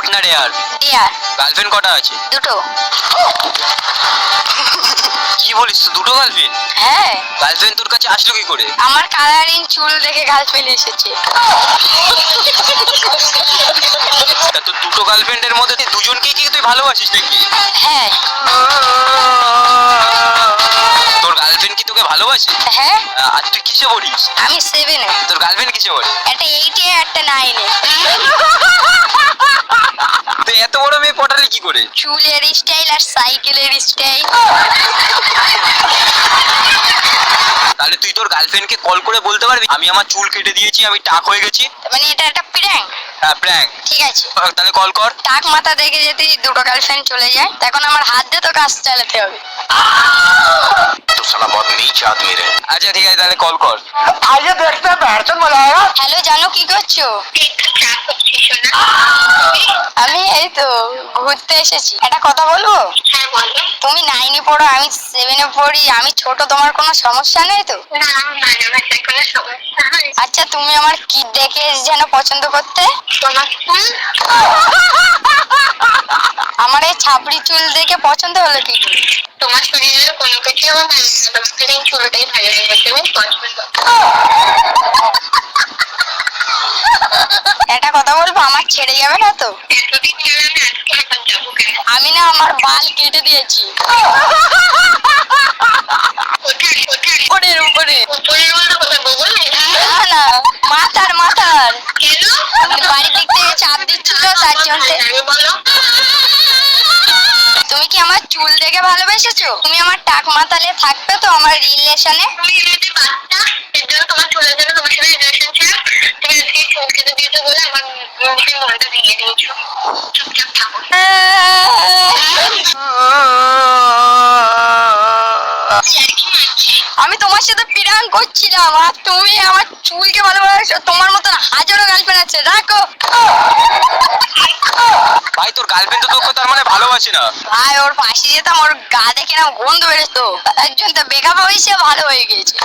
Goat না rare? Deer. Girlfriend কটা আছে? দুটো। কি বলিস, তো দুটো গার্লফ্রেন্ড? হ্যাঁ। গার্লফ্রেন্ড তোর কাছে আসলো কি করে? আমার কালারিং চুল দেখে গার্লফ্রেন্ড এসেছে। তা তোর দুটো গার্লফ্রেন্ডের মধ্যে তুই দুজনকেই কি তুই ভালোবাসিস নাকি? হ্যাঁ। তোর গার্লফ্রেন্ড কি তোকে ভালোবাসে? হ্যাঁ। আর তুই কিসে পড়িস? আমি 7-এ। তোর গার্লফ্রেন্ড কিসে পড়ে? একটা 8-এ একটা 9-এ। তুই এত বড় মেয়ে পটালি কি করে? চুলের স্টাইল আর সাইকেলের স্টাইল। তাহলে তুই তোর গার্লফ্রেন্ডকে কল করে বলতে পারবি আমি আমার চুল কেটে দিয়েছি, আমি টাক হয়ে গেছি? মানে এটা একটা প্র্যাঙ্ক। হ্যাঁ, প্র্যাঙ্ক। ঠিক আছে, তাহলে কল কর। টাক মাথা দেখে যদি দুটো গার্লফ্রেন্ড চলে যায় তখন আমার হাত দিয়ে তো কাজ চালাতে হবে। तो साला बहुत नीच आदमी रे। আচ্ছা ঠিক আছে, তাহলে কল কর। आइए देखते हैं बहरचंद मजा आएगा। হ্যালো জানো, কি করছো? আমি এই তো ঘুরতে এসেছি। একটা কথা বলবো? হ্যাঁ বলো। তুমি 9-এ পড়ো, আমি 7-এ পড়ি, আমি ছোট, তোমার কোনো সমস্যা নেই তো? না ভালোবাসার কোনো সমস্যা হয়? আচ্ছা তুমি আমার কি দেখে যেন পছন্দ করতে? তোমার চুল। আমার এই ছাপড়ি চুল দেখে পছন্দ হলো কি করে? তোমার শরীরের কোনো কিছু আমার ভালো লাগে না, তোমার এই চুলটাই ভালো লাগে, তুমি পছন্দ। একটা কথা বলবো, আমার ছেড়ে যাবে না তো? এতদিন গেলে আমি আজকে এখন যাবো কেন? আমি না আমার বাল কেটে দিয়েছি। কোথায় কোথায়? উপরের উপরে। উপরের বলতে কোথায়, বগলে? না না, মাথার মাথার। কেন? বাড়ির দিক থেকে চাপ দিচ্ছিল তার জন্য। আমি বলো। তুমি কি আমার চুল দেখে ভালোবেসেছো? তুমি আমার টাক মাথালে থাকবে তো আমার রিলেশনে? তুমি এমনিতে বাচ্চা, এর জন্য তোমার চুলের জন্য তোমার সাথে রিলেশন ছিল। তুমি আজকে চুল কেটে দিয়েছো বলে আমার মুখে মনটা ভেঙে দিয়েছো। চুপচাপ থাকো। লাঠি মারছি। আমি তোমার সাথে প্রাঙ্ক করছিলাম আর তুমি আমার চুলকে ভালোবাসো। তোমার মতন হাজারো গার্লফ্রেন্ড আছে, রাখো। ভাই তোর গার্লফ্রেন্ড তো তোকে তার মানে ভালোবাসে না? ভাই ওর পাশে যেতাম, ওর গা দেখে না গন্ধ বেরোতো, তার জন্য তো বেকআপ হয়েছে, ভালো হয়ে গেছে।